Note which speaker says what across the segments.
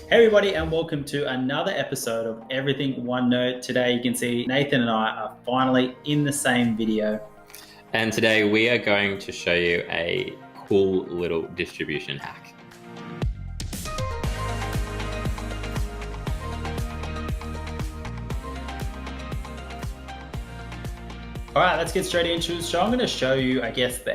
Speaker 1: Hey everybody, and welcome to another episode of Everything OneNote. Today you can see Nathan and I are finally in the same video.
Speaker 2: And today we are going to show you a cool little distribution hack.
Speaker 1: All right, let's get straight into it. So I'm going to show you,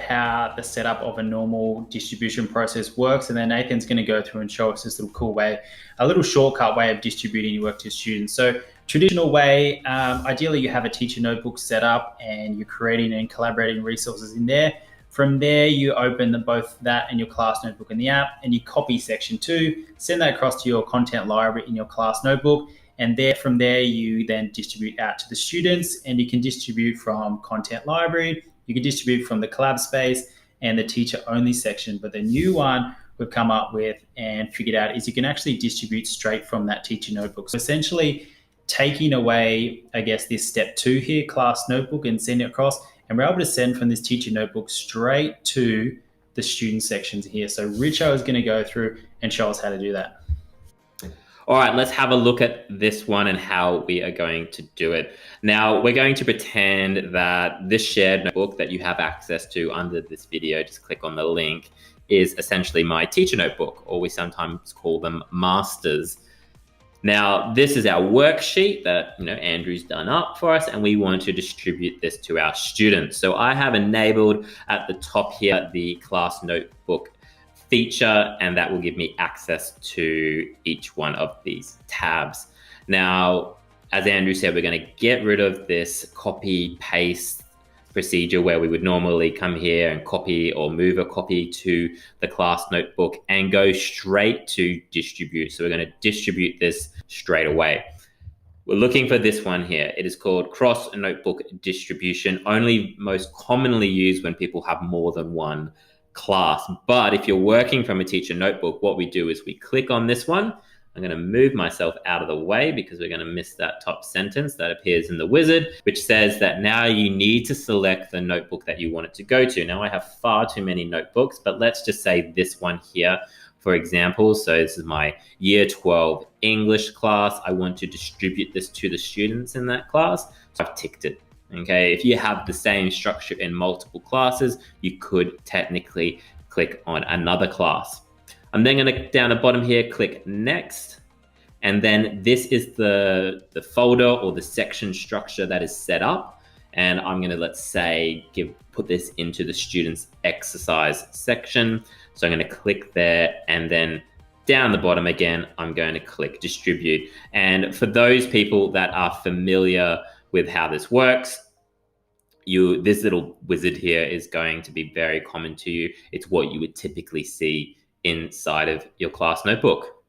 Speaker 1: how the setup of a normal distribution process works. And then Nathan's going to go through and show us this little cool way, a little shortcut way of distributing your work to students. So traditional way, ideally you have a teacher notebook set up and you're creating and collaborating resources in there. From there, you open both that and your class notebook in the app and you copy section 2, send that across to your content library in your class notebook. And from there, you then distribute out to the students, and you can distribute from content library, you can distribute from the collab space and the teacher only section. But the new one we've come up with and figured out is you can actually distribute straight from that teacher notebook. So essentially taking away, this step 2 here, class notebook, and send it across. And we're able to send from this teacher notebook straight to the student sections here. So Richo is going to go through and show us how to do that.
Speaker 2: All right, let's have a look at this one and how we are going to do it. Now, we're going to pretend that this shared notebook that you have access to under this video, just click on the link, is essentially my teacher notebook, or we sometimes call them masters. Now, this is our worksheet that Andrew's done up for us, and we want to distribute this to our students. So I have enabled at the top here the class notebook feature, and that will give me access to each one of these tabs. Now, as Andrew said, we're going to get rid of this copy paste procedure where we would normally come here and copy or move a copy to the class notebook and go straight to distribute. So we're going to distribute this straight away. We're looking for this one here. It is called cross notebook distribution, only most commonly used when people have more than one class. But if you're working from a teacher notebook, what we do is we click on this one. I'm going to move myself out of the way because we're going to miss that top sentence that appears in the wizard, which says that now you need to select the notebook that you want it to go to. Now I have far too many notebooks, but let's just say this one here, for example. So this is my year 12 English class. I want to distribute this to the students in that class. So I've ticked it. Okay, if you have the same structure in multiple classes, you could technically click on another class. I'm then going to, down the bottom here, click next. And then this is the folder or the section structure that is set up. And I'm going to, let's say, put this into the students exercise section. So I'm going to click there, and then down the bottom again, I'm going to click distribute. And for those people that are familiar with how this works, this little wizard here is going to be very common to you. It's what you would typically see inside of your class notebook.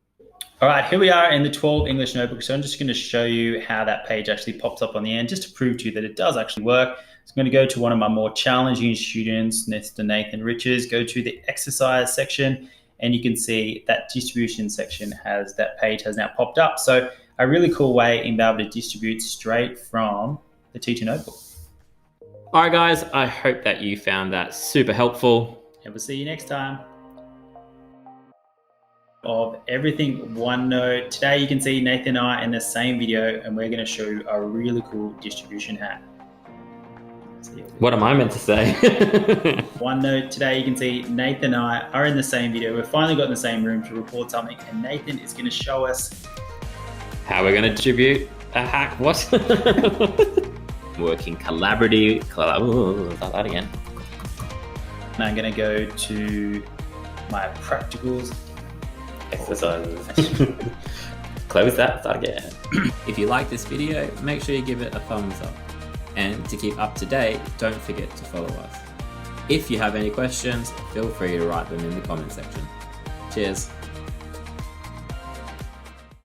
Speaker 1: All right, here we are in the 12 English notebook. So I'm just going to show you how that page actually pops up on the end, just to prove to you that it does actually work. So I'm going to go to one of my more challenging students, Mr. Nathan Riches, go to the exercise section, and you can see that distribution section that page has now popped up. So a really cool way in being able to distribute straight from the teacher notebook.
Speaker 2: All right, guys, I hope that you found that super helpful.
Speaker 1: And we'll see you next time. Of Everything OneNote. Today you can see Nathan and I in the same video, and we're going to show you a really cool distribution hack.
Speaker 2: What am I meant to say?
Speaker 1: OneNote. Today you can see Nathan and I are in the same video. We've finally got in the same room to record something, and Nathan is going to show us
Speaker 2: how we're going to distribute a hack. What? Working collaborative. Start that again.
Speaker 1: And I'm going to go to my practicals.
Speaker 2: Exercises. Close that, start again. If you like this video, make sure you give it a thumbs up. And to keep up to date, don't forget to follow us. If you have any questions, feel free to write them in the comment section. Cheers.